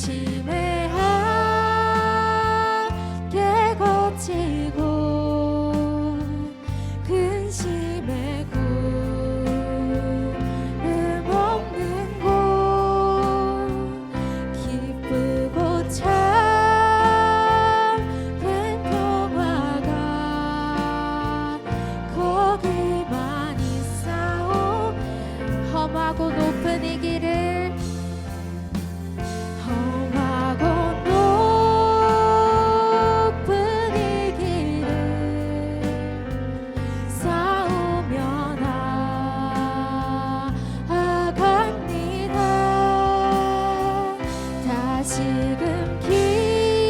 근심에 함께 거치고 근심에 구름 없는 곳 기쁘고 참된 평화가 거기만 있사오. 험하고 높은 이 길을 험하고 높은 이 길을 싸우며 나아갑니다. 다시금 기도하오니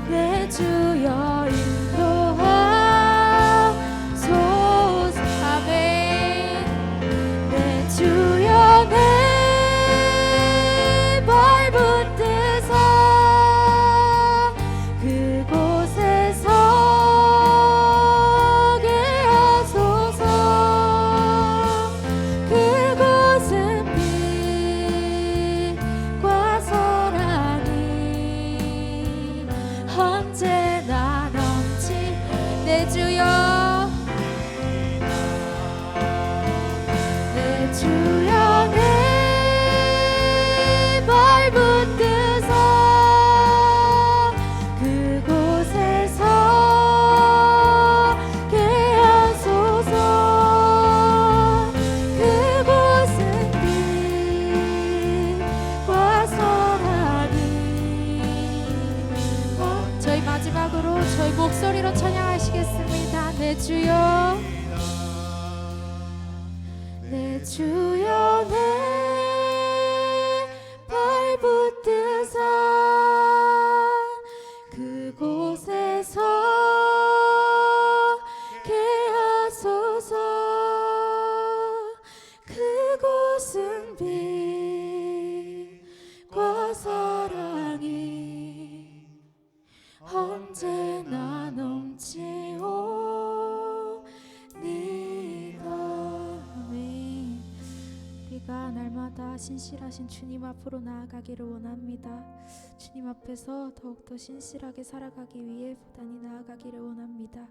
내 주여 인도하소서. 아멘. 내 주여 내 발 붙드사 그곳에 서게 하소서. 그곳은 빛과 사랑이 언제나 넘치. 내 주여 내 주여 내 발 붙드사 그곳에 서게 하소서. 그곳은 빛과 사랑이. 저희 마지막으로 저희 목소리로 찬양하시겠습니다. 내 주여 내 주여 내 발 붙드사 그곳에 서게 하소서. 그곳은 빛과 사랑이 언제나 넘치오니다. 우리가 날마다 신실하신 주님 앞으로 나아가기를 원합니다. 주님 앞에서 더욱더 신실하게 살아가기 위해 부단히 나아가기를 원합니다.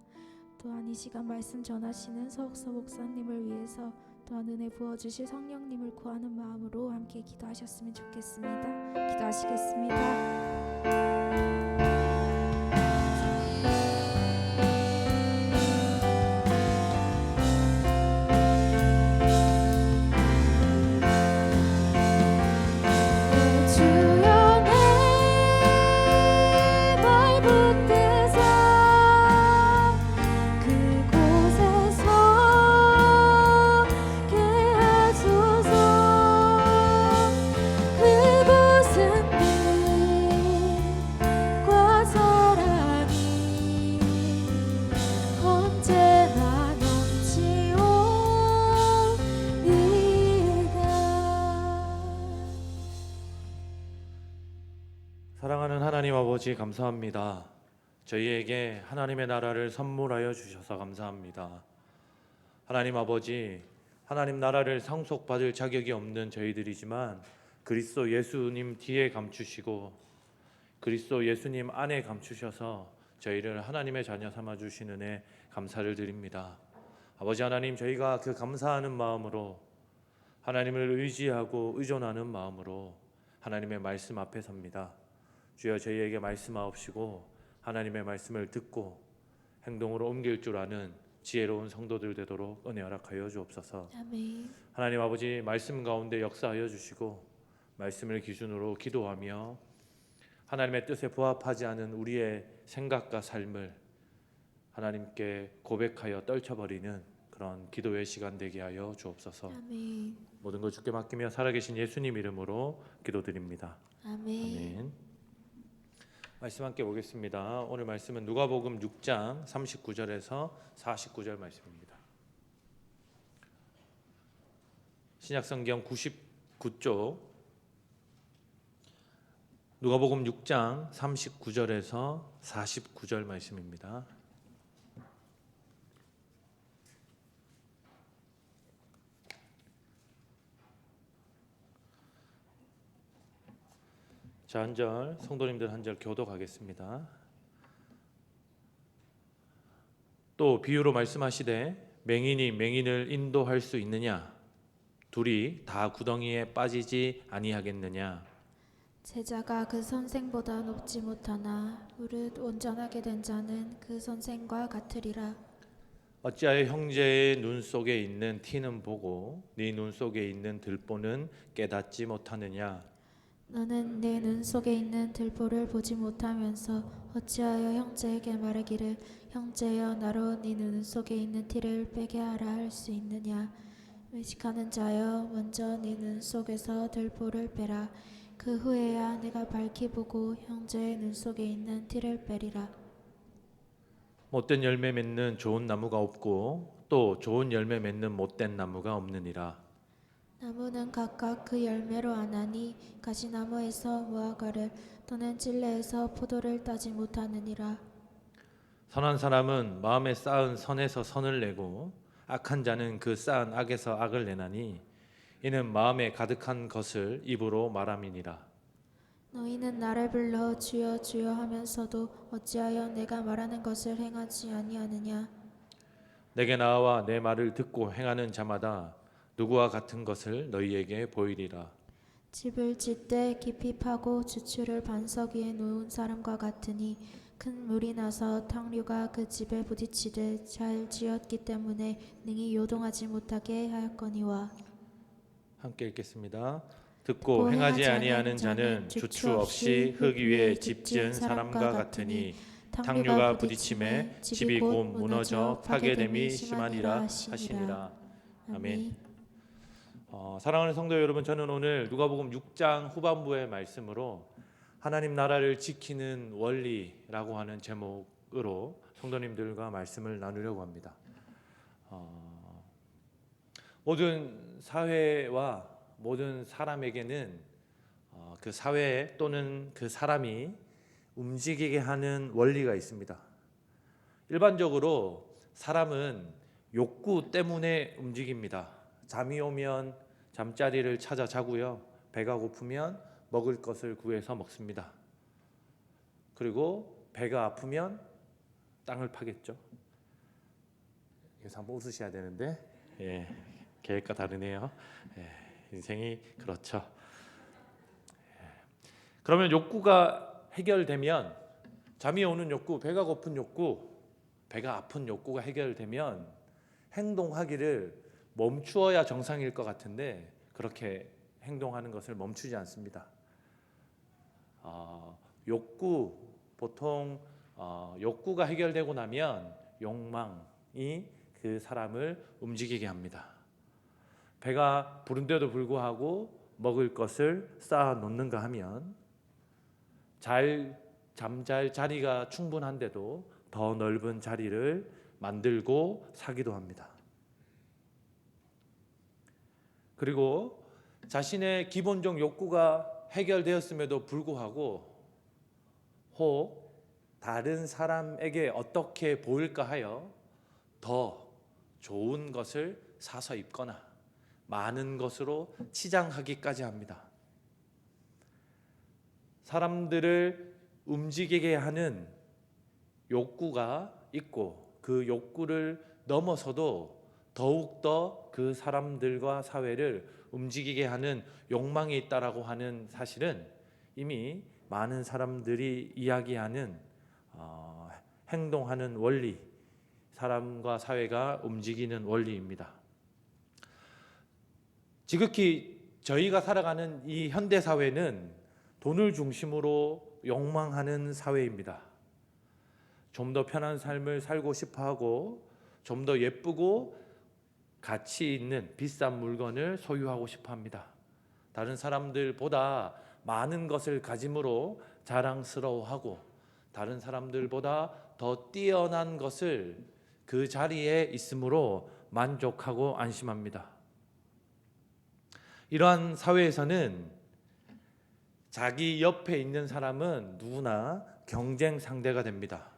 또한 이 시간 말씀 전하시는 서옥서 목사님을 위해서 또한 은혜 부어주실 성령님을 구하는 마음으로 함께 기도하셨으면 좋겠습니다. 기도하시겠습니다. 사랑하는 하나님 아버지, 감사합니다. 저희에게 하나님의 나라를 선물하여 주셔서 감사합니다. 하나님 아버지, 하나님 나라를 상속받을 자격이 없는 저희들이지만 그리스도 예수님 뒤에 감추시고 그리스도 예수님 안에 감추셔서 저희를 하나님의 자녀 삼아 주신 은혜 감사를 드립니다. 아버지 하나님, 저희가 그 감사하는 마음으로 하나님을 의지하고 의존하는 마음으로 하나님의 말씀 앞에 섭니다. 주여, 저희에게 말씀하옵시고 하나님의 말씀을 듣고 행동으로 옮길 줄 아는 지혜로운 성도들 되도록 은혜 허락하여 주옵소서. 아멘. 하나님 아버지, 말씀 가운데 역사하여 주시고 말씀을 기준으로 기도하며 하나님의 뜻에 부합하지 않은 우리의 생각과 삶을 하나님께 고백하여 떨쳐버리는 그런 기도의 시간 되게 하여 주옵소서. 아멘. 모든 걸 주께 맡기며 살아계신 예수님 이름으로 기도드립니다. 아멘. 아멘. 말씀 함께 보겠습니다. 오늘 말씀은 누가복음 6장 39절에서 49절 말씀입니다. 신약성경 99쪽 누가복음 6장 39절에서 49절 말씀입니다. 자, 한 절 성도님들 한 절 교독하겠습니다. 또 비유로 말씀하시되 맹인이 맹인을 인도할 수 있느냐? 둘이 다 구덩이에 빠지지 아니하겠느냐? 제자가 그 선생보다 높지 못하나 무릇 온전하게 된 자는 그 선생과 같으리라. 어찌하여 형제의 눈 속에 있는 티는 보고 네 눈 속에 있는 들보는 깨닫지 못하느냐? 너는 내 눈 속에 있는 들보를 보지 못하면서 어찌하여 형제에게 말하기를 형제여 나로 네 눈 속에 있는 티를 빼게 하라 할 수 있느냐? 의식하는 자여 먼저 네 눈 속에서 들보를 빼라. 그 후에야 내가 밝히 보고 형제의 눈 속에 있는 티를 빼리라. 못된 열매 맺는 좋은 나무가 없고 또 좋은 열매 맺는 못된 나무가 없느니라. 나무는 각각 그 열매로 아나니 가시나무에서 무화과를 또는 찔레에서 포도를 따지 못하느니라. 선한 사람은 마음에 쌓은 선에서 선을 내고 악한 자는 그 쌓은 악에서 악을 내나니 이는 마음에 가득한 것을 입으로 말함이니라. 너희는 나를 불러 주여 주여 하면서도 어찌하여 내가 말하는 것을 행하지 아니하느냐? 내게 나와 내 말을 듣고 행하는 자마다 누구와 같은 것을 너희에게 보이리라. 집을 짓되 깊이 파고 주추를 반석 위에 놓은 사람과 같으니 큰 물이 나서 탕류가 그 집에 부딪히되 잘 지었기 때문에 능히 요동하지 못하게 하였거니와. 함께 읽겠습니다. 듣고 행하지 아니하는 자는 주추 없이 흙 위에 집 지은 사람과 같으니 탕류가 부딪힘에 집이 곧 무너져 파괴됨이 심하니라 하시니라. 아멘. 사랑하는 성도 여러분, 저는 오늘 누가복음 6장 후반부의 말씀으로 하나님 나라를 지키는 원리라고 하는 제목으로 성도님들과 말씀을 나누려고 합니다. 모든 사회와 모든 사람에게는 그 사회 또는 그 사람이 움직이게 하는 원리가 있습니다. 일반적으로 사람은 욕구 때문에 움직입니다. 잠이 오면 잠자리를 찾아 자고요. 배가 고프면 먹을 것을 구해서 먹습니다. 그리고 배가 아프면 땅을 파겠죠. 그래서 한번 웃으셔야 되는데 계획과 다르네요. 인생이 그렇죠. 그러면 욕구가 해결되면 잠이 오는 욕구, 배가 고픈 욕구, 배가 아픈 욕구가 해결되면 행동하기를 멈추어야 정상일 것 같은데 그렇게 행동하는 것을 멈추지 않습니다. 욕구 보통 욕구가 해결되고 나면 욕망이 그 사람을 움직이게 합니다. 배가 부른데도 불구하고 먹을 것을 쌓아 놓는가 하면 잠잘 자리가 충분한데도 더 넓은 자리를 만들고 사기도 합니다. 그리고 자신의 기본적 욕구가 해결되었음에도 불구하고 혹 다른 사람에게 어떻게 보일까 하여 더 좋은 것을 사서 입거나 많은 것으로 치장하기까지 합니다. 사람들을 움직이게 하는 욕구가 있고 그 욕구를 넘어서도 더욱더 그 사람들과 사회를 움직이게 하는 욕망이 있다라고 하는 사실은 이미 많은 사람들이 이야기하는 행동하는 원리, 사람과 사회가 움직이는 원리입니다. 지극히 저희가 살아가는 이 현대 사회는 돈을 중심으로 욕망하는 사회입니다. 좀 더 편한 삶을 살고 싶어하고 좀 더 예쁘고 가치 있는 비싼 물건을 소유하고 싶어합니다. 다른 사람들보다 많은 것을 가짐으로 자랑스러워하고 다른 사람들보다 더 뛰어난 것을 그 자리에 있음으로 만족하고 안심합니다. 이러한 사회에서는 자기 옆에 있는 사람은 누구나 경쟁 상대가 됩니다.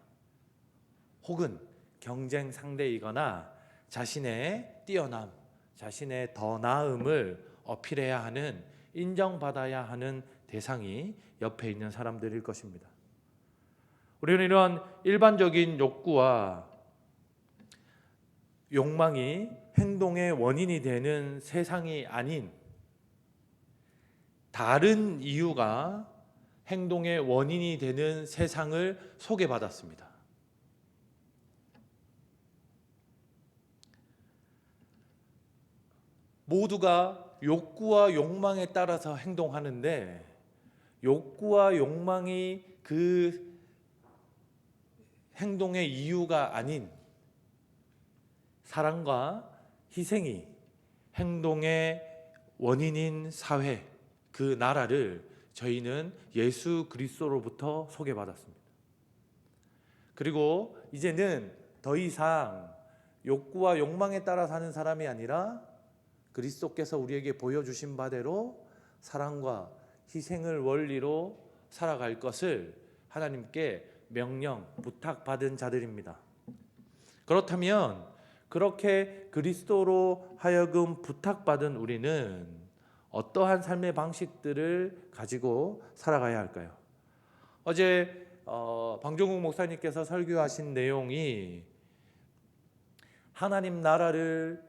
혹은 경쟁 상대이거나 자신의 뛰어남, 자신의 더 나음을 어필해야 하는, 인정받아야 하는 대상이 옆에 있는 사람들일 것입니다. 우리는 이러한 일반적인 욕구와 욕망이 행동의 원인이 되는 세상이 아닌 다른 이유가 행동의 원인이 되는 세상을 소개받았습니다. 모두가 욕구와 욕망에 따라서 행동하는데 욕구와 욕망이 그 행동의 이유가 아닌 사랑과 희생이 행동의 원인인 사회, 그 나라를 저희는 예수 그리스도로부터 소개받았습니다. 그리고 이제는 더 이상 욕구와 욕망에 따라 사는 사람이 아니라 그리스도께서 우리에게 보여주신 바대로 사랑과 희생을 원리로 살아갈 것을 하나님께 명령, 부탁받은 자들입니다. 그렇다면 그렇게 그리스도로 하여금 부탁받은 우리는 어떠한 삶의 방식들을 가지고 살아가야 할까요? 어제 방종국 목사님께서 설교하신 내용이 하나님 나라를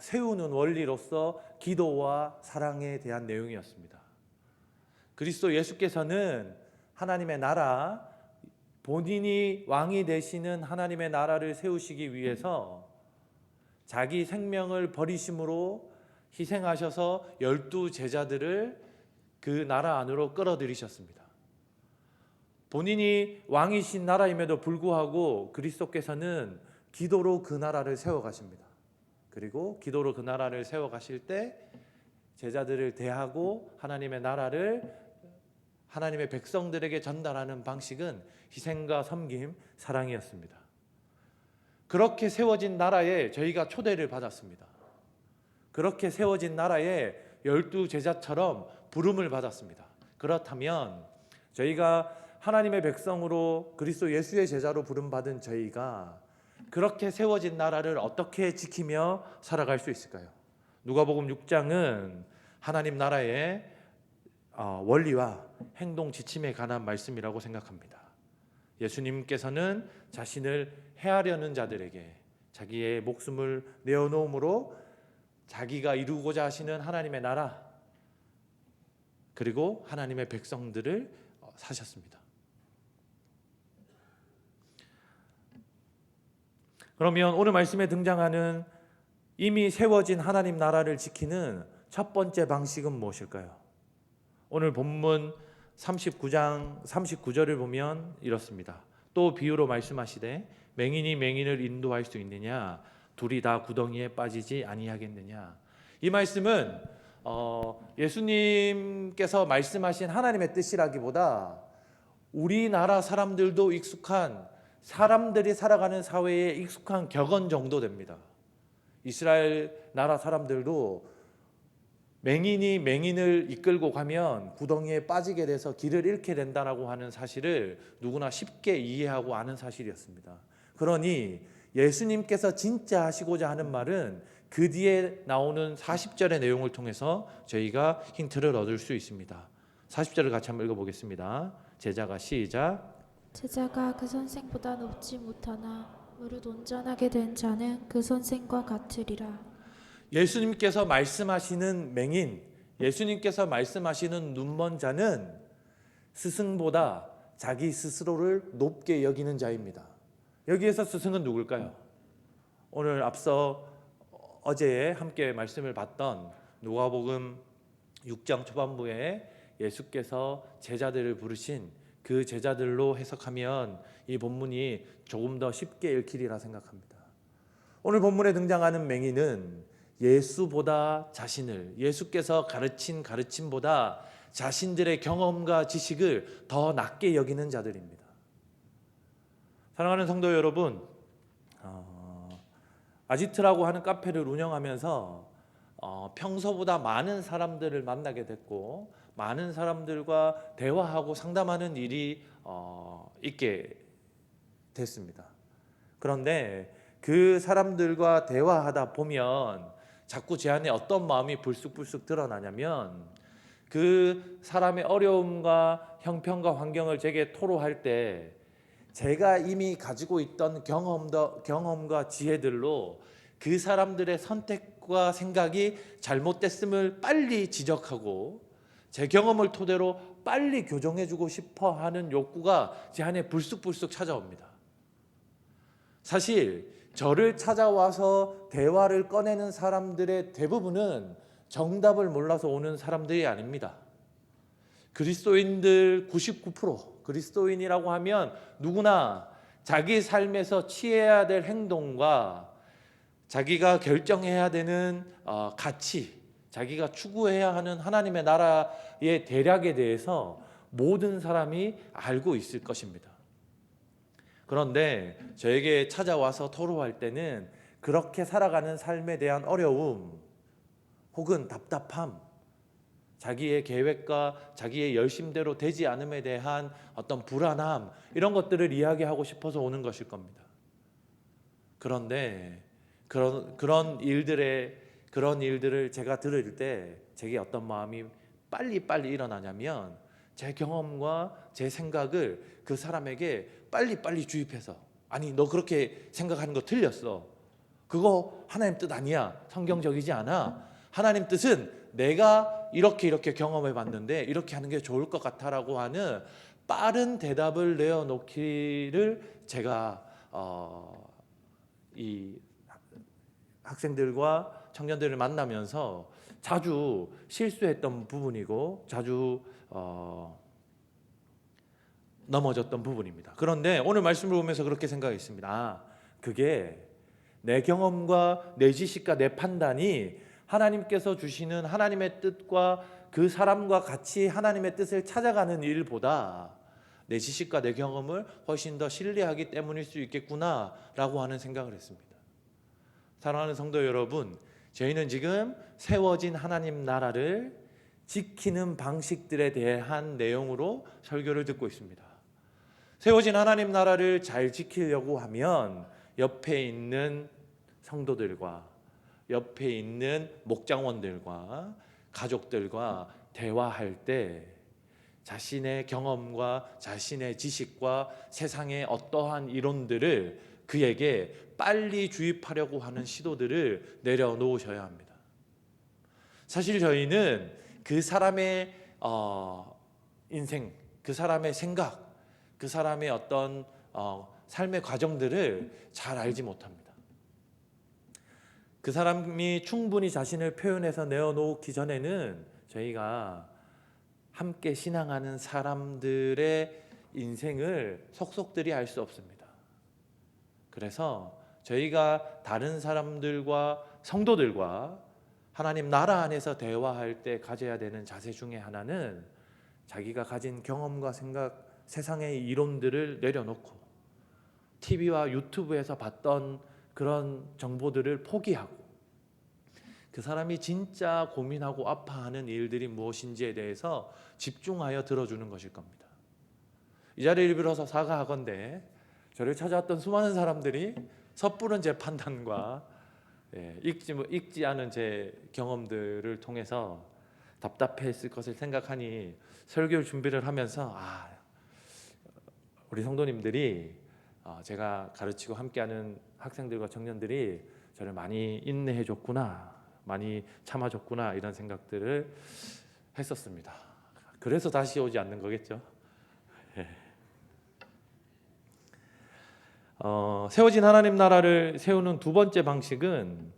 세우는 원리로서 기도와 사랑에 대한 내용이었습니다. 그리스도 예수께서는 하나님의 나라, 본인이 왕이 되시는 하나님의 나라를 세우시기 위해서 자기 생명을 버리심으로 희생하셔서 12 제자들을 그 나라 안으로 끌어들이셨습니다. 본인이 왕이신 나라임에도 불구하고 그리스도께서는 기도로 그 나라를 세워가십니다. 그리고 기도로 그 나라를 세워가실 때 제자들을 대하고 하나님의 나라를 하나님의 백성들에게 전달하는 방식은 희생과 섬김, 사랑이었습니다. 그렇게 세워진 나라에 저희가 초대를 받았습니다. 그렇게 세워진 나라에 12 제자처럼 부름을 받았습니다. 그렇다면 저희가 하나님의 백성으로 그리스도 예수의 제자로 부름받은 저희가 그렇게 세워진 나라를 어떻게 지키며 살아갈 수 있을까요? 누가복음 6장은 하나님 나라의 원리와 행동 지침에 관한 말씀이라고 생각합니다. 예수님께서는 자신을 해하려는 자들에게 자기의 목숨을 내어놓음으로 자기가 이루고자 하시는 하나님의 나라 그리고 하나님의 백성들을 사셨습니다. 그러면 오늘 말씀에 등장하는 이미 세워진 하나님 나라를 지키는 첫 번째 방식은 무엇일까요? 오늘 본문 39장 39절을 보면 이렇습니다. 또 비유로 말씀하시되 맹인이 맹인을 인도할 수 있느냐? 둘이 다 구덩이에 빠지지 아니하겠느냐? 이 말씀은 예수님께서 말씀하신 하나님의 뜻이라기보다 우리나라 사람들도 익숙한 사람들이 살아가는 사회에 익숙한 격언 정도 됩니다. 이스라엘 나라 사람들도 맹인이 맹인을 이끌고 가면 구덩이에 빠지게 돼서 길을 잃게 된다라고 하는 사실을 누구나 쉽게 이해하고 아는 사실이었습니다. 그러니 예수님께서 진짜 하시고자 하는 말은 그 뒤에 나오는 40절의 내용을 통해서 저희가 힌트를 얻을 수 있습니다. 40절을 같이 한번 읽어보겠습니다. 제자가 시작. 제자가 그 선생보다 높지 못하나 무릇 온전하게 된 자는 그 선생과 같으리라. 예수님께서 말씀하시는 맹인, 예수님께서 말씀하시는 눈먼 자는 스승보다 자기 스스로를 높게 여기는 자입니다. 여기에서 스승은 누굴까요? 오늘 앞서 어제 함께 말씀을 봤던 누가복음 6장 초반부에 예수께서 제자들을 부르신 그 제자들로 해석하면 이 본문이 조금 더 쉽게 읽히리라 생각합니다. 오늘 본문에 등장하는 맹인은 예수보다 자신을, 예수께서 가르친 가르침보다 자신들의 경험과 지식을 더 낮게 여기는 자들입니다. 사랑하는 성도 여러분, 아지트라고 하는 카페를 운영하면서 평소보다 많은 사람들을 만나게 됐고 많은 사람들과 대화하고 상담하는 일이 있게 됐습니다. 그런데 그 사람들과 대화하다 보면 자꾸 제 안에 어떤 마음이 불쑥불쑥 드러나냐면 그 사람의 어려움과 형편과 환경을 제게 토로할 때 제가 이미 가지고 있던 경험과 지혜들로 그 사람들의 선택과 생각이 잘못됐음을 빨리 지적하고 제 경험을 토대로 빨리 교정해주고 싶어 하는 욕구가 제 안에 불쑥불쑥 찾아옵니다. 사실 저를 찾아와서 대화를 꺼내는 사람들의 대부분은 정답을 몰라서 오는 사람들이 아닙니다. 그리스도인들 99%, 그리스도인이라고 하면 누구나 자기 삶에서 취해야 될 행동과 자기가 결정해야 되는 가치, 자기가 추구해야 하는 하나님의 나라의 대략에 대해서 모든 사람이 알고 있을 것입니다. 그런데 저에게 찾아와서 토로할 때는 그렇게 살아가는 삶에 대한 어려움 혹은 답답함, 자기의 계획과 자기의 열심대로 되지 않음에 대한 어떤 불안함, 이런 것들을 이야기하고 싶어서 오는 것일 겁니다. 그런데 그런 일들을 제가 들을 때 제게 어떤 마음이 빨리 일어나냐면 제 경험과 제 생각을 그 사람에게 빨리 주입해서, 아니 너 그렇게 생각하는 거 틀렸어, 그거 하나님 뜻 아니야, 성경적이지 않아, 하나님 뜻은 내가 이렇게 경험해 봤는데 이렇게 하는 게 좋을 것 같아라고 하는 빠른 대답을 내어놓기를 제가 이 학생들과 청년들을 만나면서 자주 실수했던 부분이고 자주 넘어졌던 부분입니다. 그런데 오늘 말씀을 보면서 그렇게 생각했습니다. 그게 내 경험과 내 지식과 내 판단이 하나님께서 주시는 하나님의 뜻과 그 사람과 같이 하나님의 뜻을 찾아가는 일보다 내 지식과 내 경험을 훨씬 더 신뢰하기 때문일 수 있겠구나라고 하는 생각을 했습니다. 사랑하는 성도 여러분, 저희는 지금 세워진 하나님 나라를 지키는 방식들에 대한 내용으로 설교를 듣고 있습니다. 세워진 하나님 나라를 잘 지키려고 하면 옆에 있는 성도들과 옆에 있는 목장원들과 가족들과 대화할 때 자신의 경험과 자신의 지식과 세상의 어떠한 이론들을 그에게 빨리 주입하려고 하는 시도들을 내려놓으셔야 합니다. 사실 저희는 그 사람의 인생, 그 사람의 생각, 그 사람의 어떤 삶의 과정들을 잘 알지 못합니다. 그 사람이 충분히 자신을 표현해서 내어놓기 전에는 저희가 함께 신앙하는 사람들의 인생을 속속들이 알 수 없습니다. 그래서 저희가 다른 사람들과 성도들과 하나님 나라 안에서 대화할 때 가져야 되는 자세 중에 하나는 자기가 가진 경험과 생각, 세상의 이론들을 내려놓고 TV와 유튜브에서 봤던 그런 정보들을 포기하고 그 사람이 진짜 고민하고 아파하는 일들이 무엇인지에 대해서 집중하여 들어주는 것일 겁니다. 이 자리를 빌어서 사과하건대 저를 찾아왔던 수많은 사람들이 섣부른 제 판단과 읽지 않은 제 경험들을 통해서 답답했을 것을 생각하니 설교 준비를 하면서 우리 성도님들이 제가 가르치고 함께하는 학생들과 청년들이 저를 많이 인내해 줬구나, 많이 참아줬구나, 이런 생각들을 했었습니다. 그래서 다시 오지 않는 거겠죠. 세워진 하나님 나라를 세우는 두 번째 방식은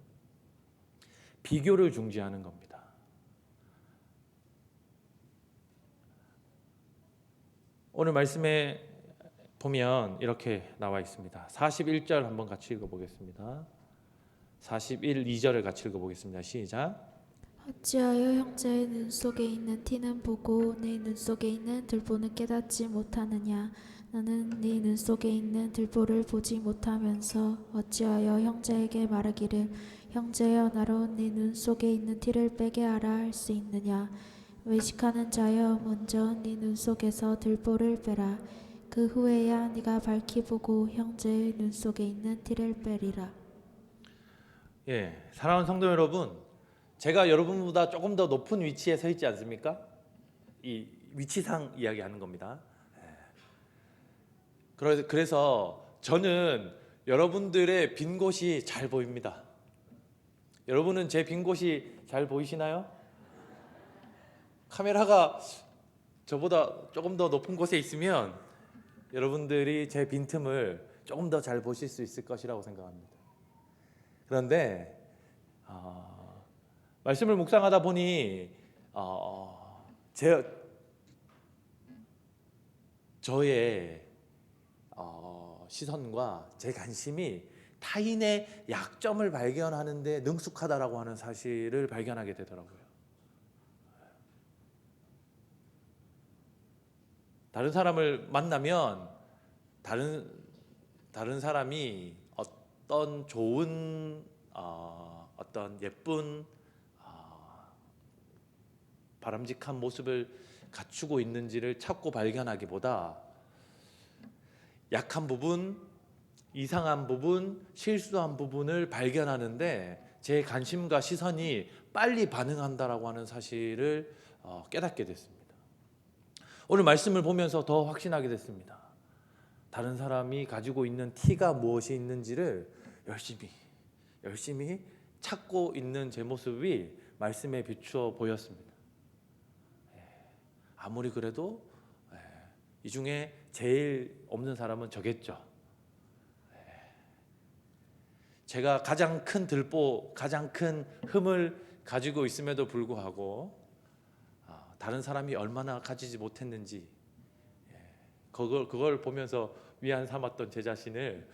비교를 중지하는 겁니다. 오늘 말씀에 보면 이렇게 나와 있습니다. 41절 한번 같이 읽어보겠습니다. 41, 2절을 같이 읽어보겠습니다. 시작. 어찌하여 형제의 눈 속에 있는 티는 보고 내 눈 속에 있는 들보는 깨닫지 못하느냐? 나는 네 눈 속에 있는 들보를 보지 못하면서 어찌하여 형제에게 말하기를 형제여 나로 네 눈 속에 있는 티를 빼게 하라 할 수 있느냐? 외식하는 자여 먼저 네 눈 속에서 들보를 빼라. 그 후에야 네가 밝히 보고 형제의 눈 속에 있는 티를 빼리라. 사랑하는 성도 여러분, 제가 여러분보다 조금 더 높은 위치에 서 있지 않습니까? 이 위치상 이야기하는 겁니다. 그래서 저는 여러분들의 빈 곳이 잘 보입니다. 여러분은 제 빈 곳이 잘 보이시나요? 카메라가 저보다 조금 더 높은 곳에 있으면 여러분들이 제 빈틈을 조금 더 잘 보실 수 있을 것이라고 생각합니다. 그런데 말씀을 묵상하다 보니 저의 시선과 제 관심이 타인의 약점을 발견하는 데 능숙하다라고 하는 사실을 발견하게 되더라고요. 다른 사람을 만나면 다른 사람이 어떤 좋은 어떤 예쁜 바람직한 모습을 갖추고 있는지를 찾고 발견하기보다 약한 부분, 이상한 부분, 실수한 부분을 발견하는데 제 관심과 시선이 빨리 반응한다라고 하는 사실을 깨닫게 됐습니다. 오늘 말씀을 보면서 더 확신하게 됐습니다. 다른 사람이 가지고 있는 티가 무엇이 있는지를 열심히 찾고 있는 제 모습이 말씀에 비추어 보였습니다. 아무리 그래도 이 중에 제일 없는 사람은 저겠죠. 제가 가장 큰 들보, 가장 큰 흠을 가지고 있음에도 불구하고 다른 사람이 얼마나 가지지 못했는지 그걸 보면서 위안 삼았던 제 자신을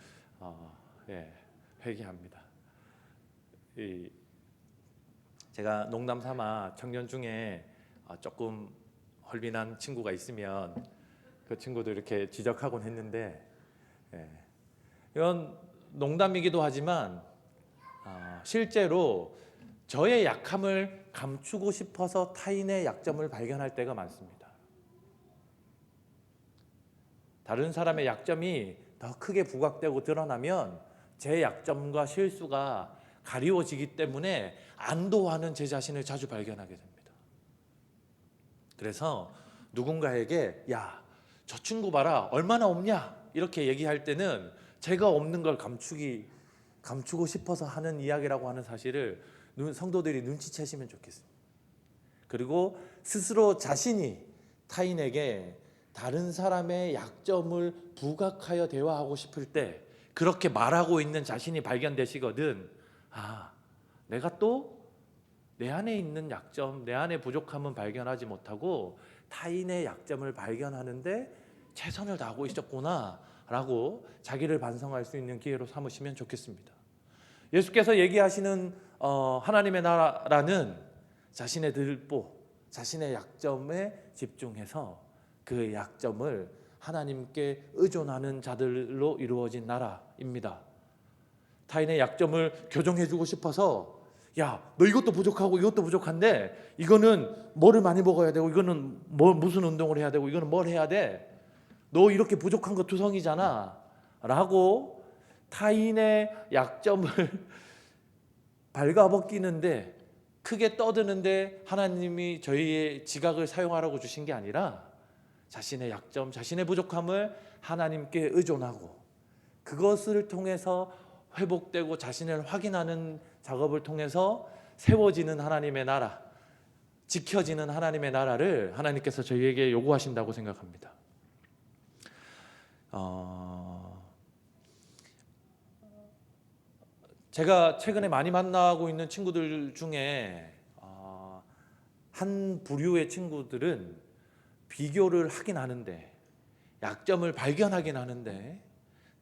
회개합니다. 제가 농담 삼아 청년 중에 조금 헐빈한 친구가 있으면 그 친구도 이렇게 지적하곤 했는데 이건 농담이기도 하지만 실제로 저의 약함을 감추고 싶어서 타인의 약점을 발견할 때가 많습니다. 다른 사람의 약점이 더 크게 부각되고 드러나면 제 약점과 실수가 가리워지기 때문에 안도하는 제 자신을 자주 발견하게 됩니다. 그래서 누군가에게 야, 저 친구 봐라 얼마나 없냐 이렇게 얘기할 때는 제가 없는 걸 감추고 싶어서 하는 이야기라고 하는 사실을 성도들이 눈치채시면 좋겠습니다. 그리고 스스로 자신이 타인에게 다른 사람의 약점을 부각하여 대화하고 싶을 때 그렇게 말하고 있는 자신이 발견되시거든. 내가 또 내 안에 있는 약점, 내 안에 부족함은 발견하지 못하고 타인의 약점을 발견하는데 최선을 다하고 있었구나 라고 자기를 반성할 수 있는 기회로 삼으시면 좋겠습니다. 예수께서 얘기하시는 하나님의 나라는 자신의 들보, 자신의 약점에 집중해서 그 약점을 하나님께 의존하는 자들로 이루어진 나라입니다. 타인의 약점을 교정해주고 싶어서 야, 너 이것도 부족하고 이것도 부족한데 이거는 뭐를 많이 먹어야 되고 이거는 무슨 운동을 해야 되고 이거는 뭘 해야 돼? 너 이렇게 부족한 거 투성이잖아 라고 타인의 약점을 발가벗기는데 크게 떠드는데 하나님이 저희의 지각을 사용하라고 주신 게 아니라 자신의 약점, 자신의 부족함을 하나님께 의존하고 그것을 통해서 회복되고 자신을 확인하는 작업을 통해서 세워지는 하나님의 나라, 지켜지는 하나님의 나라를 하나님께서 저희에게 요구하신다고 생각합니다. 제가 최근에 많이 만나고 있는 친구들 중에 한 부류의 친구들은 비교를 하긴 하는데 약점을 발견하긴 하는데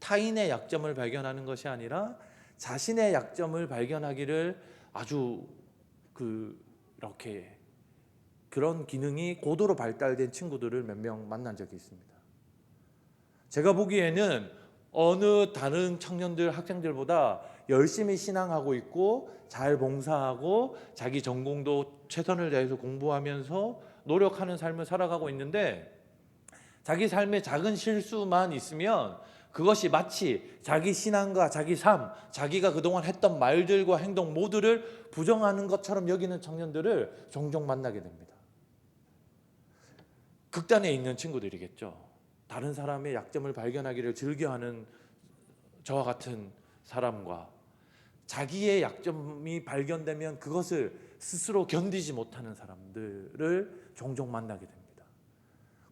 타인의 약점을 발견하는 것이 아니라 자신의 약점을 발견하기를 아주 이렇게 그런 기능이 고도로 발달된 친구들을 몇 명 만난 적이 있습니다. 제가 보기에는 어느 다른 청년들, 학생들보다 열심히 신앙하고 있고 잘 봉사하고 자기 전공도 최선을 다해서 공부하면서 노력하는 삶을 살아가고 있는데 자기 삶에 작은 실수만 있으면 그것이 마치 자기 신앙과 자기 삶, 자기가 그동안 했던 말들과 행동 모두를 부정하는 것처럼 여기는 청년들을 종종 만나게 됩니다. 극단에 있는 친구들이겠죠. 다른 사람의 약점을 발견하기를 즐겨하는 저와 같은 사람과 자기의 약점이 발견되면 그것을 스스로 견디지 못하는 사람들을 종종 만나게 됩니다.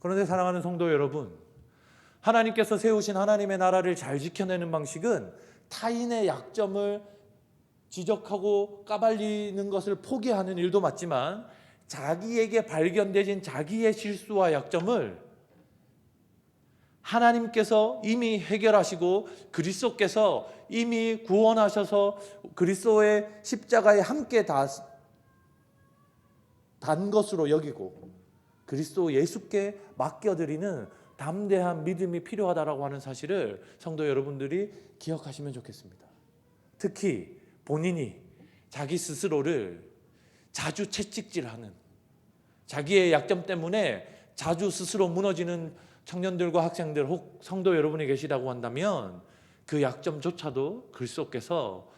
그런데 사랑하는 성도 여러분, 하나님께서 세우신 하나님의 나라를 잘 지켜내는 방식은 타인의 약점을 지적하고 까발리는 것을 포기하는 일도 맞지만 자기에게 발견되진 자기의 실수와 약점을 하나님께서 이미 해결하시고 그리스도께서 이미 구원하셔서 그리스도의 십자가에 함께 단 것으로 여기고 그리스도 예수께 맡겨드리는 담대한 믿음이 필요하다라고 하는 사실을 성도 여러분들이 기억하시면 좋겠습니다. 특히 본인이 자기 스스로를 자주 채찍질하는, 자기의 약점 때문에 자주 스스로 무너지는 청년들과 학생들 혹 성도 여러분이 계시다고 한다면 그 약점조차도 그리스도께서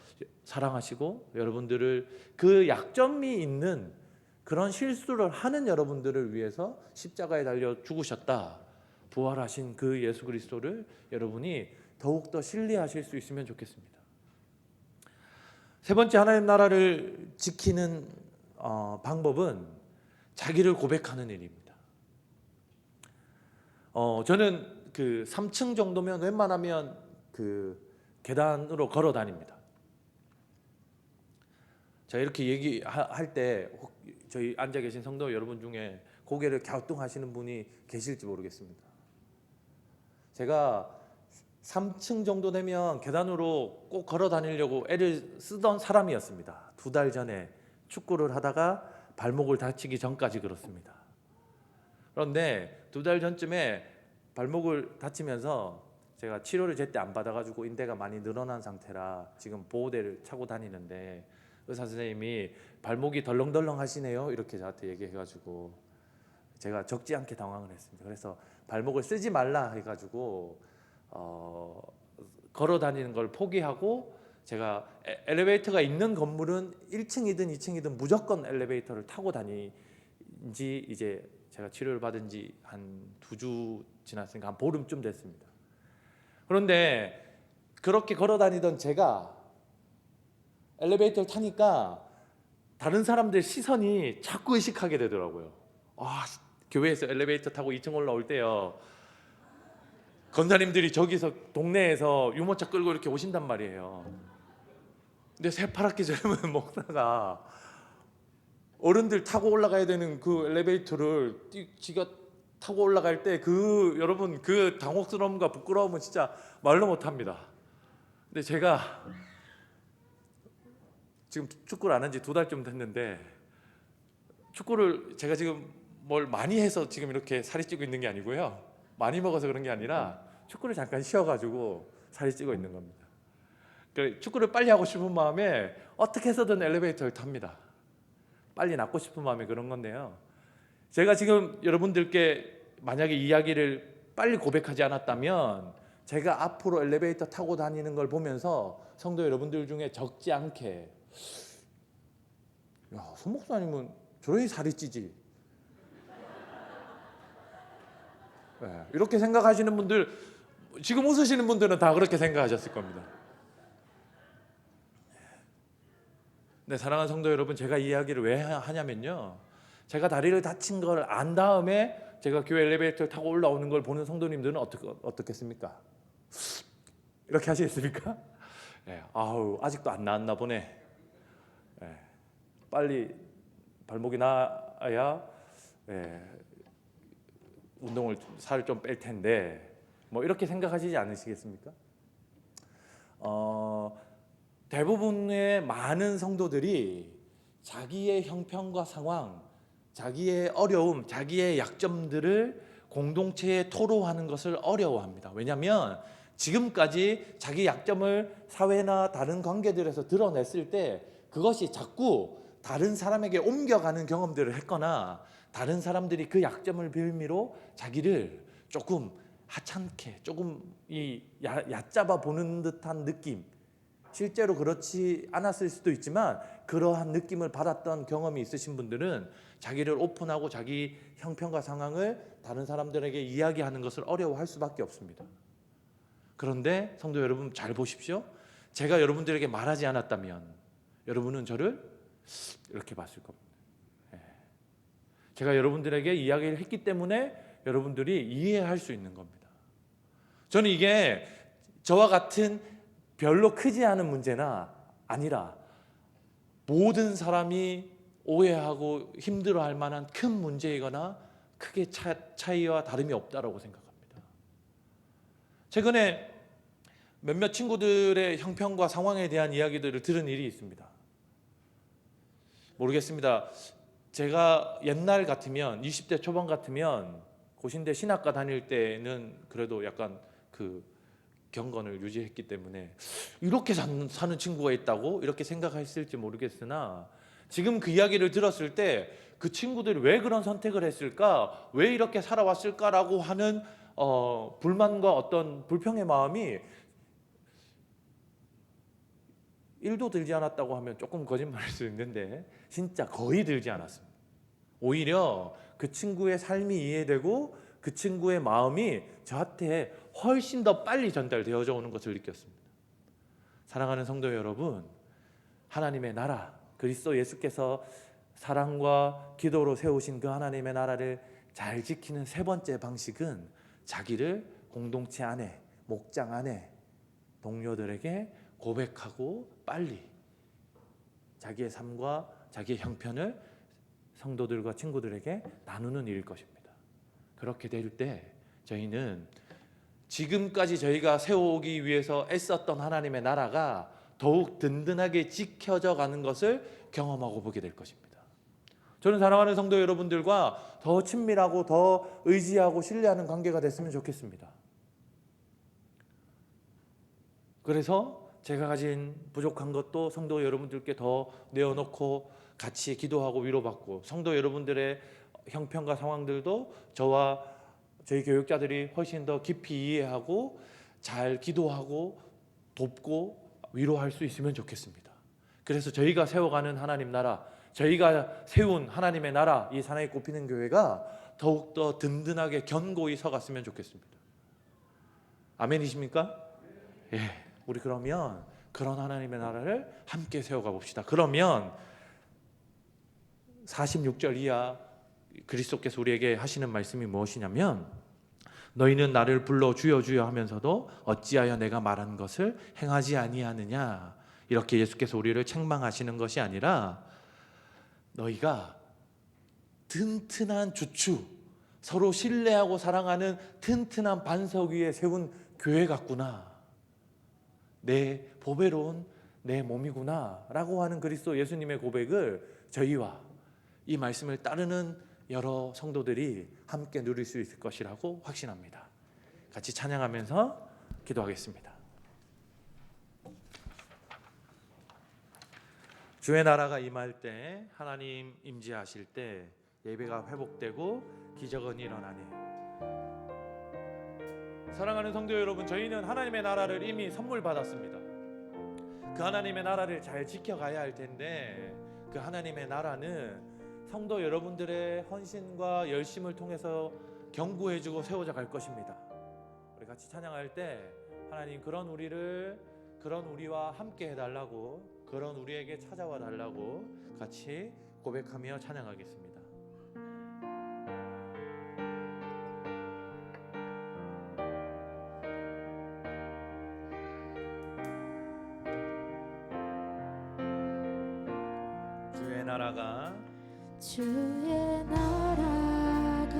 사랑하시고 여러분들을 그 약점이 있는 그런 실수를 하는 여러분들을 위해서 십자가에 달려 죽으셨다, 부활하신 그 예수 그리스도를 여러분이 더욱더 신뢰하실 수 있으면 좋겠습니다. 세 번째, 하나님 나라를 지키는 방법은 자기를 고백하는 일입니다. 저는 그 3층 정도면 웬만하면 그 계단으로 걸어 다닙니다. 제가 이렇게 얘기할 때 저희 앉아 계신 성도 여러분 중에 고개를 갸우뚱하시는 분이 계실지 모르겠습니다. 제가 3층 정도 되면 계단으로 꼭 걸어 다니려고 애를 쓰던 사람이었습니다. 2달 전에 축구를 하다가 발목을 다치기 전까지 그렇습니다. 그런데 2달 전쯤에 발목을 다치면서 제가 치료를 제때 안 받아가지고 인대가 많이 늘어난 상태라 지금 보호대를 차고 다니는데 의사 선생님이 발목이 덜렁덜렁 하시네요 이렇게 저한테 얘기해가지고 제가 적지 않게 당황을 했습니다. 그래서 발목을 쓰지 말라 해가지고 걸어 다니는 걸 포기하고 제가 엘리베이터가 있는 건물은 1층이든 2층이든 무조건 엘리베이터를 타고 다니지 이제 제가 치료를 받은 지 한 2주 지났으니까 한 보름쯤 됐습니다. 그런데 그렇게 걸어 다니던 제가 엘리베이터를 타니까 다른 사람들 시선이 자꾸 의식하게 되더라고요. 교회에서 엘리베이터 타고 2층 올라올 때요, 권사님들이 저기서 동네에서 유모차 끌고 이렇게 오신단 말이에요. 근데 새파랗게 젊은 목사가 어른들 타고 올라가야 되는 그 엘리베이터를 지가 타고 올라갈 때 여러분 그 당혹스러움과 부끄러움은 진짜 말로 못합니다. 근데 제가 지금 축구를 안 한 지 2달쯤 됐는데 축구를 제가 지금 뭘 많이 해서 지금 이렇게 살이 찌고 있는 게 아니고요, 많이 먹어서 그런 게 아니라 축구를 잠깐 쉬어가지고 살이 찌고 있는 겁니다. 축구를 빨리 하고 싶은 마음에 어떻게 해서든 엘리베이터를 탑니다. 빨리 낫고 싶은 마음에 그런 건데요, 제가 지금 여러분들께 만약에 이야기를 빨리 고백하지 않았다면 제가 앞으로 엘리베이터 타고 다니는 걸 보면서 성도 여러분들 중에 적지 않게 손 목사님은 저렇게 살이 찌지, 이렇게 생각하시는 분들, 지금 웃으시는 분들은 다 그렇게 생각하셨을 겁니다. 네, 사랑하는 성도 여러분, 제가 이 이야기를 왜 하냐면요, 제가 다리를 다친 걸 안 다음에 제가 교회 엘리베이터를 타고 올라오는 걸 보는 성도님들은 어떻겠습니까? 이렇게 하시겠습니까? 아직도 안 나았나 보네. 빨리 발목이 나아야 운동을 살을 좀 뺄 텐데 뭐 이렇게 생각하시지 않으시겠습니까? 대부분의 많은 성도들이 자기의 형편과 상황, 자기의 어려움, 자기의 약점들을 공동체에 토로하는 것을 어려워합니다. 왜냐하면 지금까지 자기 약점을 사회나 다른 관계들에서 드러냈을 때 그것이 자꾸 다른 사람에게 옮겨가는 경험들을 했거나 다른 사람들이 그 약점을 빌미로 자기를 조금 하찮게, 조금 얕잡아 보는 듯한 느낌, 실제로 그렇지 않았을 수도 있지만 그러한 느낌을 받았던 경험이 있으신 분들은 자기를 오픈하고 자기 형편과 상황을 다른 사람들에게 이야기하는 것을 어려워할 수밖에 없습니다. 그런데 성도 여러분 잘 보십시오. 제가 여러분들에게 말하지 않았다면 여러분은 저를 이렇게 봤을 겁니다. 제가 여러분들에게 이야기를 했기 때문에 여러분들이 이해할 수 있는 겁니다. 저는 이게 저와 같은 별로 크지 않은 문제나 아니라 모든 사람이 오해하고 힘들어할 만한 큰 문제이거나 크게 차이와 다름이 없다라고 생각합니다. 최근에 몇몇 친구들의 형편과 상황에 대한 이야기들을 들은 일이 있습니다. 모르겠습니다. 제가 옛날 같으면 20대 초반 같으면 고신대 신학과 다닐 때는 그래도 약간 그 경건을 유지했기 때문에 이렇게 사는 친구가 있다고 이렇게 생각했을지 모르겠으나 지금 그 이야기를 들었을 때 그 친구들이 왜 그런 선택을 했을까, 왜 이렇게 살아왔을까라고 하는 불만과 어떤 불평의 마음이 1도 들지 않았다고 하면 조금 거짓말일 수 있는데 진짜 거의 들지 않았습니다. 오히려 그 친구의 삶이 이해되고 그 친구의 마음이 저한테 훨씬 더 빨리 전달되어져 오는 것을 느꼈습니다. 사랑하는 성도 여러분, 하나님의 나라, 그리스도 예수께서 사랑과 기도로 세우신 그 하나님의 나라를 잘 지키는 세 번째 방식은 자기를 공동체 안에, 목장 안에 동료들에게 고백하고 빨리 자기의 삶과 자기의 형편을 성도들과 친구들에게 나누는 일일 것입니다. 그렇게 될 때 저희는 지금까지 저희가 세워오기 위해서 애썼던 하나님의 나라가 더욱 든든하게 지켜져 가는 것을 경험하고 보게 될 것입니다. 저는 사랑하는 성도 여러분들과 더 친밀하고 더 의지하고 신뢰하는 관계가 됐으면 좋겠습니다. 그래서 제가 가진 부족한 것도 성도 여러분들께 더 내어놓고 같이 기도하고 위로받고, 성도 여러분들의 형편과 상황들도 저와 저희 교육자들이 훨씬 더 깊이 이해하고 잘 기도하고 돕고 위로할 수 있으면 좋겠습니다. 그래서 저희가 세워가는 하나님 나라, 저희가 세운 하나님의 나라, 이 사나이 꼽히는 교회가 더욱더 든든하게 견고히 서갔으면 좋겠습니다. 아멘이십니까? 예, 우리 그러면 그런 하나님의 나라를 함께 세워가 봅시다. 그러면 46절 이하 그리스도께서 우리에게 하시는 말씀이 무엇이냐면, 너희는 나를 불러 주여 주여 하면서도 어찌하여 내가 말한 것을 행하지 아니하느냐, 이렇게 예수께서 우리를 책망하시는 것이 아니라 너희가 튼튼한 주추, 서로 신뢰하고 사랑하는 튼튼한 반석 위에 세운 교회 같구나, 내 보배로운 내 몸이구나 라고 하는 그리스도 예수님의 고백을 저희와 이 말씀을 따르는 여러 성도들이 함께 누릴 수 있을 것이라고 확신합니다. 같이 찬양하면서 기도하겠습니다. 주의 나라가 임할 때, 하나님 임재하실 때 예배가 회복되고 기적은 일어나니, 사랑하는 성도 여러분, 저희는 하나님의 나라를 이미 선물 받았습니다. 그 하나님의 나라를 잘 지켜가야 할 텐데, 그 하나님의 나라는 성도 여러분들의 헌신과 열심을 통해서 견고해지고 세워져 갈 것입니다. 우리 같이 찬양할 때 하나님, 그런 우리와 함께 해달라고, 그런 우리에게 찾아와 달라고 같이 고백하며 찬양하겠습니다. 주의 나라가 주의 나라가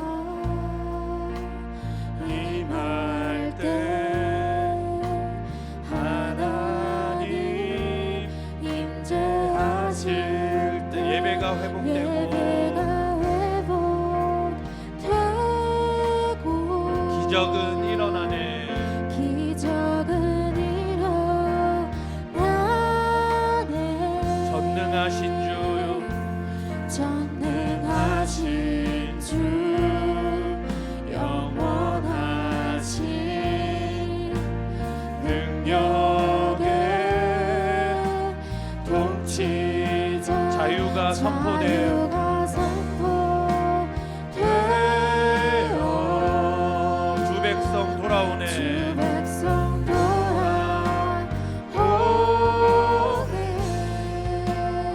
임할 때 하나님 임재하실 때 예배가 회복되고 기적은 일어나네. 전능하신 주 영원하신 능력의 통치자 자유가 선포되어 주 백성 돌아오네.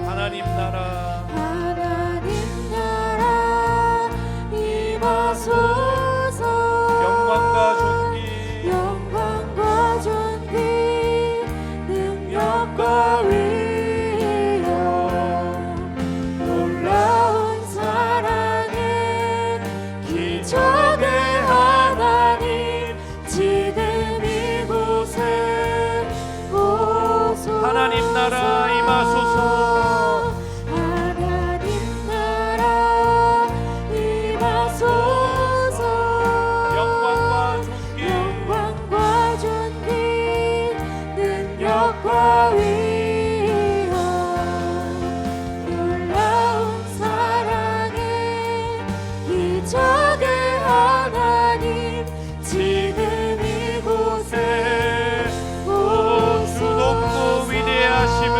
하나님 나라 임하소서. 영광과 존귀 능력과 위엄 놀라운 사랑의 기적의 하나님 지금 이곳에 오소서. 하나님 나라 임하소서. 하나님 나라 임하소서. 영광과 존귀 능력과 위엄 놀라운 사랑의 기적의 하나님 지금 이곳에 주 높고 위대하심을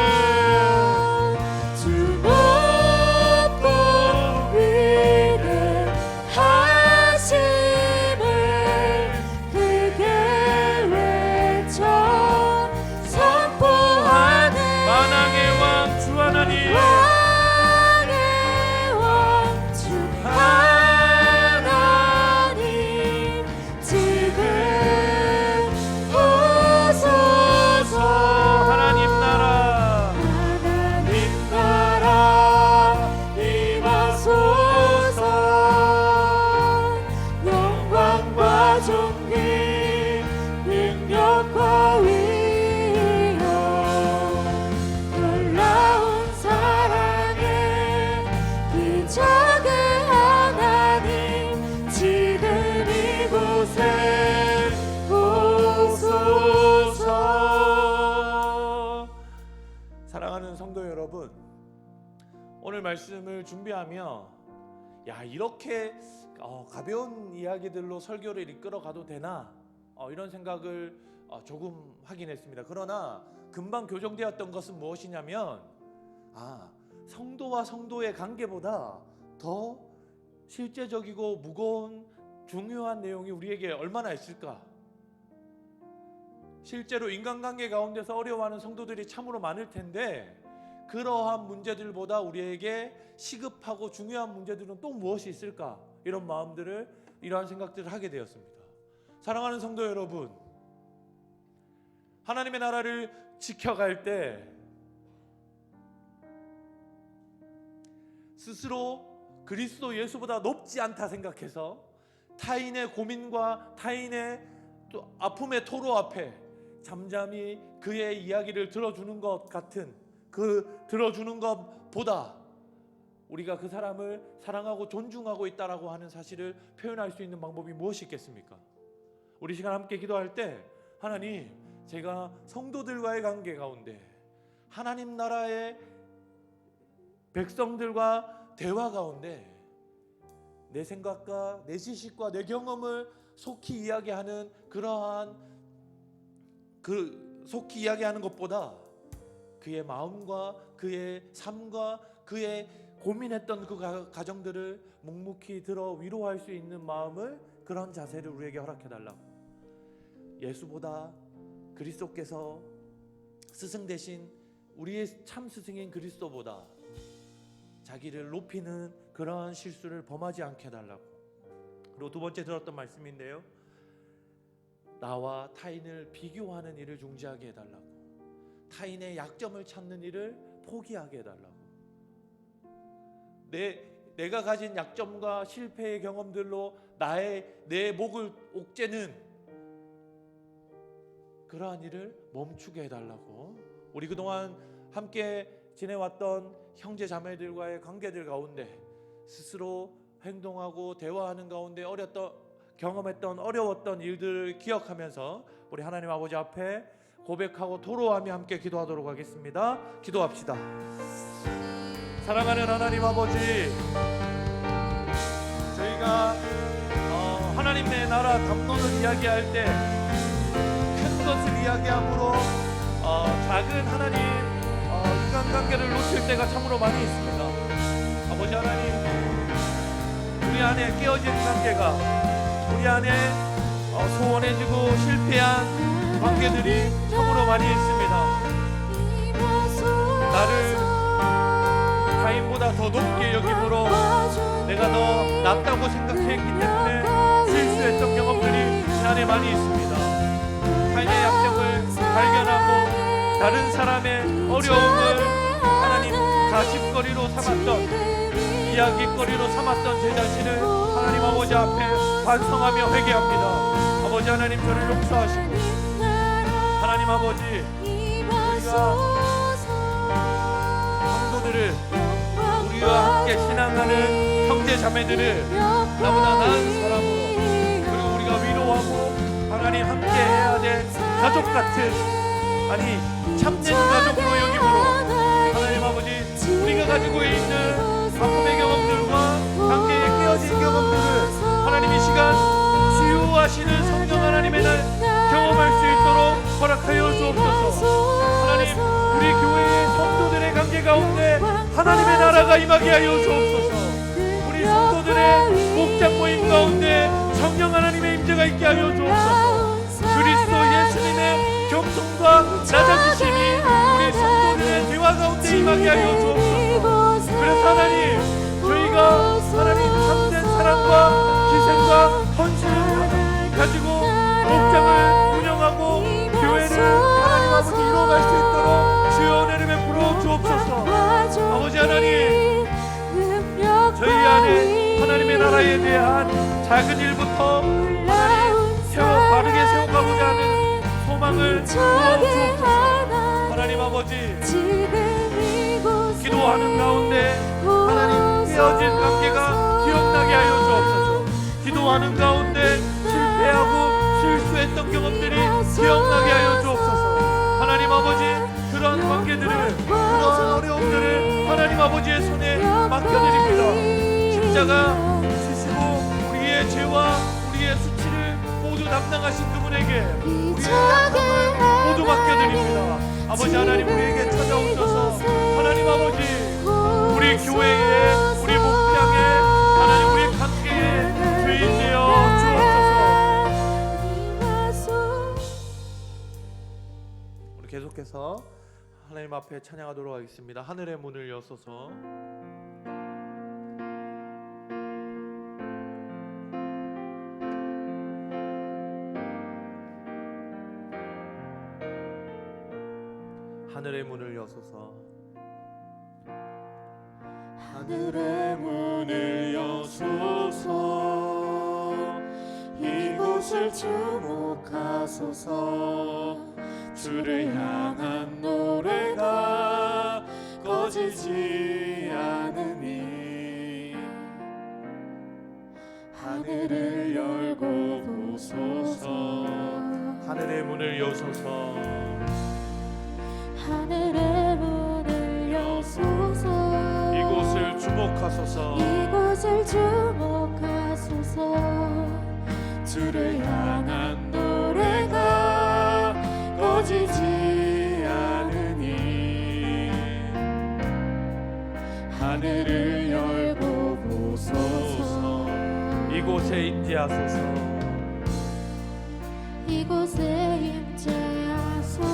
주 높고 위대하심을 크게 외쳐 선포하네. 만왕의 왕 주 하나님 왕의 왕 주 하나님 지금 오소서. 하나님 나라 임하소서. 영광과 존귀 능력과 위엄 놀라운 사랑의 기적의 하나님 지금 이곳에 오소서. 사랑하는 성도 여러분, 오늘 말씀을 준비하며 야 이렇게 가벼운 이야기들로 설교를 이끌어 가도 되나 이런 생각을 조금 하긴 했습니다. 그러나 금방 교정되었던 것은 무엇이냐면 성도와 성도의 관계보다 더 실제적이고 무거운 중요한 내용이 우리에게 얼마나 있을까. 실제로 인간관계 가운데서 어려워하는 성도들이 참으로 많을 텐데 그러한 문제들보다 우리에게 시급하고 중요한 문제들은 또 무엇이 있을까, 이러한 생각들을 하게 되었습니다. 사랑하는 성도 여러분, 하나님의 나라를 지켜갈 때 스스로 그리스도 예수보다 높지 않다 생각해서 타인의 고민과 타인의 또 아픔의 토로 앞에 잠잠히 그의 이야기를 들어주는 것 같은, 들어주는 것보다 우리가 그 사람을 사랑하고 존중하고 있다라고 하는 사실을 표현할 수 있는 방법이 무엇이 있겠습니까? 우리 시간 함께 기도할 때 하나님, 제가 성도들과의 관계 가운데 하나님 나라의 백성들과 대화 가운데 내 생각과 내 지식과 내 경험을 속히 이야기하는 속히 이야기하는 것보다 그의 마음과 그의 삶과 그의 고민했던 그 가정들을 묵묵히 들어 위로할 수 있는 마음을, 그런 자세를 우리에게 허락해 달라고. 예수보다 그리스도께서 스승 대신 우리의 참 스승인 그리스도보다 자기를 높이는 그러한 실수를 범하지 않게 해달라고. 그리고 두 번째 들었던 말씀인데요, 나와 타인을 비교하는 일을 중지하게 해달라고. 타인의 약점을 찾는 일을 포기하게 해달라고. 내가 가진 약점과 실패의 경험들로 내 목을 옥죄는 그러한 일을 멈추게 해달라고. 우리 그동안 함께 지내왔던 형제 자매들과의 관계들 가운데 스스로 행동하고 대화하는 가운데 경험했던 어려웠던 일들을 기억하면서 우리 하나님 아버지 앞에 고백하고 토로하며 함께 기도하도록 하겠습니다. 기도합시다. 사랑하는 하나님 아버지, 저희가 하나님의 나라 담론을 이야기할 때 큰 것을 이야기함으로 작은 하나님 인간관계를 놓칠 때가 참으로 많이 있습니다. 아버지 하나님, 우리 안에 깨어진 관계가, 우리 안에 소원해지고 실패한 관계들이 참으로 많이 있습니다. 나를 타인보다 더 높게 여김으로 내가 더 낫다고 생각했기 때문에 실수했던 경험들이 제 안에 많이 있습니다. 타인의 약점을 발견하고 다른 사람의 어려움을 하나님 가십거리로 삼았던, 이야기거리로 삼았던 제 자신을 하나님 아버지 앞에 반성하며 회개합니다. 아버지 하나님, 저를 용서하시고, 하나님 아버지, 우리가 성도들을, 우리와 함께 신앙하는 형제 자매들을 나보다 나은 사람으로, 그리고 우리가 위로하고 하나님 함께 해야 될 가족 같은, 아니 참된 가족으로 여김으로 하나님 아버지, 우리가 가지고 있는 아픔의 경험들과 관계의 깨어진 경험들을 하나님 이 시간 치유하시는 성령 하나님의 날 경험할 수 있도록 허락하여 주옵소서. 하나님, 우리 교회의 성도들의 관계 가운데 하나님의 나라가 임하게 하여 주옵소서. 우리 성도들의 목장 모임 가운데 성령 하나님의 임재가 있게 하여 주옵소서. 그리스도 예수님의 겸손과 낮아지심이 우리 성도들의 대화 가운데 임하게 하여 주옵소서. 그래서 하나님, 저희가 하나님 참된 사랑과 희생과 헌신을 가지고 목장을 운영하고 교회를 하나님 아버지 이루어갈 수 있도록 주여 은혜를 베풀어 주옵소서. 아버지 하나님, 저희 안에 하나님의 나라에 대한 작은 일부터 하나님 바르게 세워가고자 하는 소망을 부어 주옵소서. 하나님 아버지, 기도하는 가운데 하나님 깨어진 관계가 기억나게 하여 주옵소서. 기도하는 가운데 실패하고 실수했던 경험들이 기억나게 하여 주옵소서. 하나님 아버지, 그런 관계들을, 그런 어려움들을 하나님 아버지의 손에 맡겨드립니다. 십자가 지시고 우리의 죄와 우리의 수치를 모두 담당하신 그분에게 우리의 약함을 모두 맡겨드립니다. 아버지 하나님, 우리에게 찾아오셔서 하나님 아버지, 우리 교회에, 우리 목장에, 하나님 우리 관계에 주인 되어 주옵소서. 우리 계속해서 하나님 앞에 찬양하도록 하겠습니다. 하늘의 문을 여소서. 하늘의 문을 여소서. 하늘의 문을 여소서. 이곳을 주목하소서. 주를 향한 노래가 꺼지지 않으니 하늘을 열고 보소서. 하늘의 문을 여소서. 하늘의 문을 여소서. 이곳을 주목하소서. 이곳을 주목하소서. 주를 향한 노래가 꺼지지 않으니 하늘을 열고 보소서. 이곳에 임재하소서. 이곳에 임재하소서.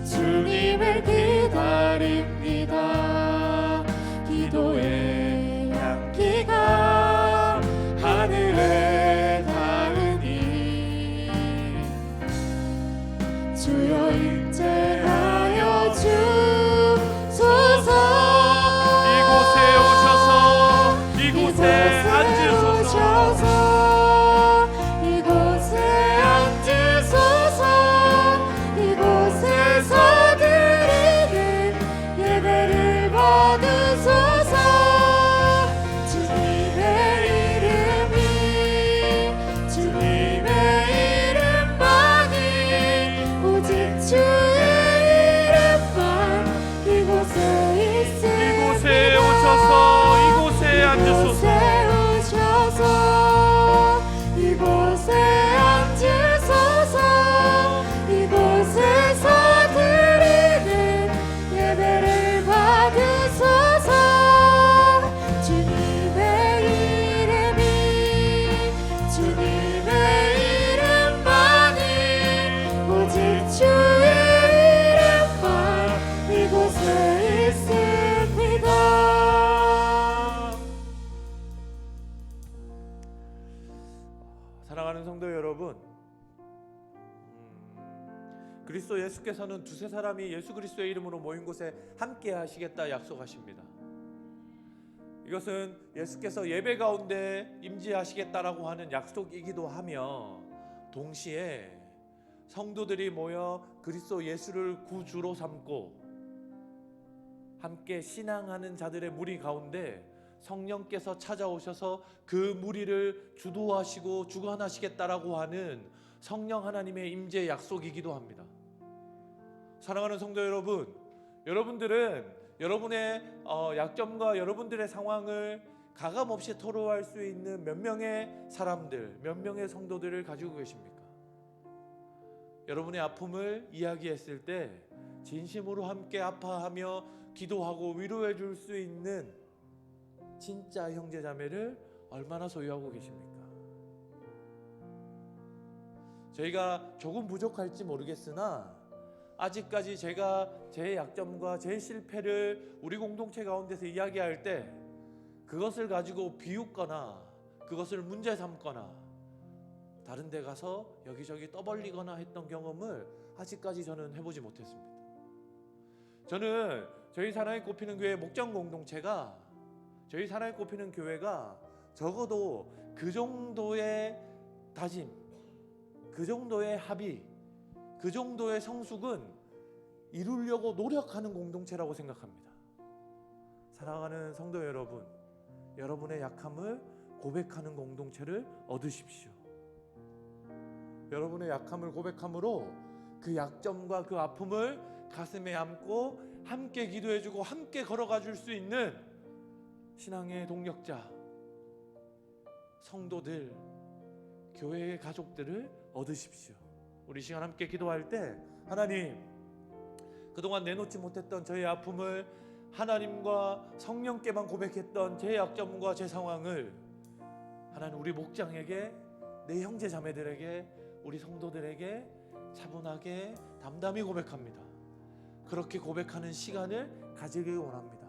주님을 기다립니다. 기도의 향기가 하늘에 닿으니 주여 임재하여 주소서. 이곳에 오셔서 이곳에 앉으소서. 이곳에 사랑하는 성도 여러분, 그리스도 예수께서는 두세 사람이 예수 그리스도의 이름으로 모인 곳에 함께 하시겠다 약속하십니다. 이것은 예수께서 예배 가운데 임재하시겠다라고 하는 약속이기도 하며, 동시에 성도들이 모여 그리스도 예수를 구주로 삼고 함께 신앙하는 자들의 무리 가운데 성령께서 찾아오셔서 그 무리를 주도하시고 주관하시겠다라고 하는 성령 하나님의 임재 약속이기도 합니다. 사랑하는 성도 여러분, 여러분들은 여러분의 약점과 여러분들의 상황을 가감없이 토로할 수 있는 몇 명의 사람들, 몇 명의 성도들을 가지고 계십니까? 여러분의 아픔을 이야기했을 때 진심으로 함께 아파하며 기도하고 위로해 줄 수 있는 진짜 형제자매를 얼마나 소유하고 계십니까? 저희가 조금 부족할지 모르겠으나 아직까지 제가 제 약점과 제 실패를 우리 공동체 가운데서 이야기할 때 그것을 가지고 비웃거나 그것을 문제 삼거나 다른 데 가서 여기저기 떠벌리거나 했던 경험을 아직까지 저는 해보지 못했습니다. 저는 저희 사랑에 꼽히는 교회 목장 공동체가, 저희 사랑에 꼽히는 교회가 적어도 그 정도의 다짐, 그 정도의 합의, 그 정도의 성숙은 이루려고 노력하는 공동체라고 생각합니다. 사랑하는 성도 여러분, 여러분의 약함을 고백하는 공동체를 얻으십시오. 여러분의 약함을 고백함으로 그 약점과 그 아픔을 가슴에 안고 함께 기도해주고 함께 걸어가 줄 수 있는 신앙의 동력자, 성도들, 교회의 가족들을 얻으십시오. 우리 시간 함께 기도할 때, 하나님, 그동안 내놓지 못했던 저의 아픔을 하나님과 성령께만 고백했던 제 약점과 제 상황을 하나님 우리 목장에게, 내 형제 자매들에게, 우리 성도들에게 차분하게 담담히 고백합니다. 그렇게 고백하는 시간을 가지길 원합니다.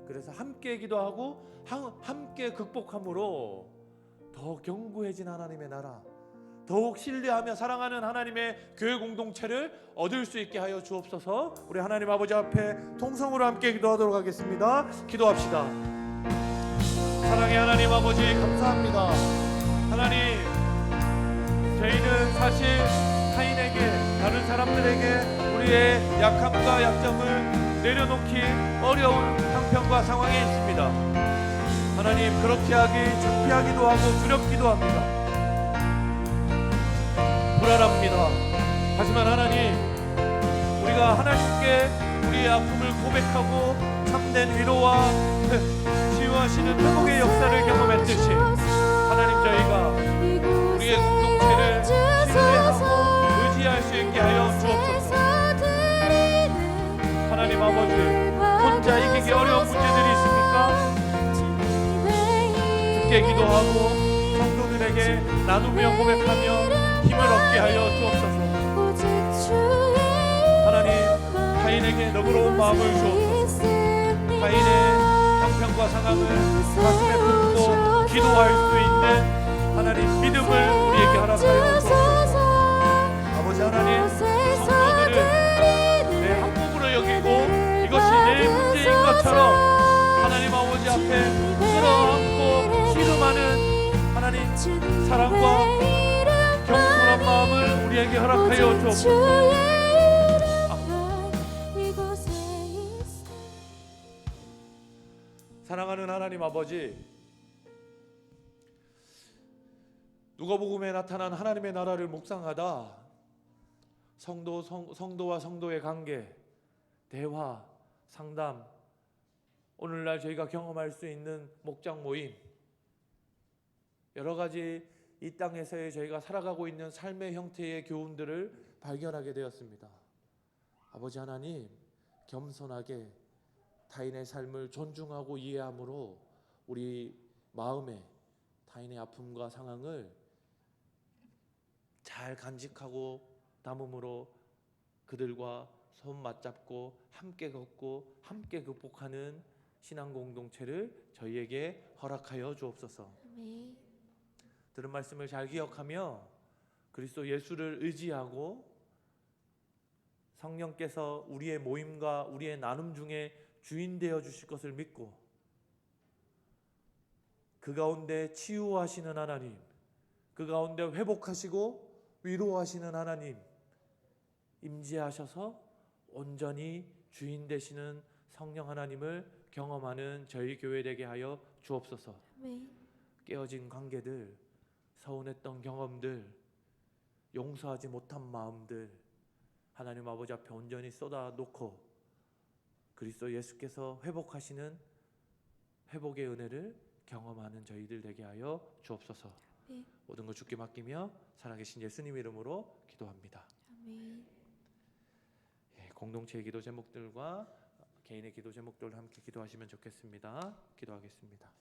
그래서 함께 기도하고 함께 극복함으로 더 견고해진 하나님의 나라, 더욱 신뢰하며 사랑하는 하나님의 교회 공동체를 얻을 수 있게 하여 주옵소서. 우리 하나님 아버지 앞에 통성으로 함께 기도하도록 하겠습니다. 기도합시다. 사랑의 하나님 아버지, 감사합니다. 하나님, 저희는 사실 타인에게, 다른 사람들에게 우리의 약함과 약점을 내려놓기 어려운 형편과 상황에 있습니다. 하나님, 그렇게 하기 창피하기도 하고 두렵기도 합니다. 불안합니다. 하지만 하나님, 우리가 하나님께 우리의 아픔을 고백하고 참된 위로와 치유하시는 회복의 역사를 경험했듯이 하나님, 저희가 우리의 공동체를 신뢰하고 의지할 수 있게 하여 주옵소서. 하나님 아버지, 혼자 이기기 어려운 문제들이 있습니까? 함께 기도하고 성도들에게 나누며 고백하며 힘을 얻게 하여 주옵소서. 하나님, 타인에게 너그러운 마음을 주옵소서. 타인의 형편과 상황을 가슴에 품고 기도할 수 있는 하나님 믿음을 우리에게 허락하여 주옵소서. 아버지 하나님, 성도들을 내 한 몸으로 여기고 이것이 내 문제인 것처럼 하나님 아버지 앞에 끌어안고 씨름하는 하나님 사랑과 겸손한 마음을 우리에게 허락하여 주옵소서. 사랑하는 하나님 아버지, 누가복음에 나타난 하나님의 나라를 묵상하다 성도와 성도의 관계, 대화, 상담, 오늘날 저희가 경험할 수 있는 목장 모임, 여러 가지 이 땅에서의 저희가 살아가고 있는 삶의 형태의 교훈들을 발견하게 되었습니다. 아버지 하나님, 겸손하게 타인의 삶을 존중하고 이해함으로 우리 마음에 타인의 아픔과 상황을 잘 간직하고 담음으로 그들과 손 맞잡고 함께 걷고 함께 극복하는 신앙 공동체를 저희에게 허락하여 주옵소서. 들은 말씀을 잘 기억하며 그리스도 예수를 의지하고 성령께서 우리의 모임과 우리의 나눔 중에 주인 되어 주실 것을 믿고 그 가운데 치유하시는 하나님, 그 가운데 회복하시고 위로하시는 하나님 임재하셔서 온전히 주인 되시는 성령 하나님을 경험하는 저희 교회 되게 하여 주옵소서. 아멘. 깨어진 관계들, 서운했던 경험들, 용서하지 못한 마음들 하나님 아버지 앞에 온전히 쏟아놓고 그리스도 예수께서 회복하시는 회복의 은혜를 경험하는 저희들 되게 하여 주옵소서. 아멘. 모든 것 주께 맡기며 살아계신 예수님 이름으로 기도합니다. 아멘. 공동체의 기도 제목들과 개인의 기도 제목들을 함께 기도하시면 좋겠습니다. 기도하겠습니다.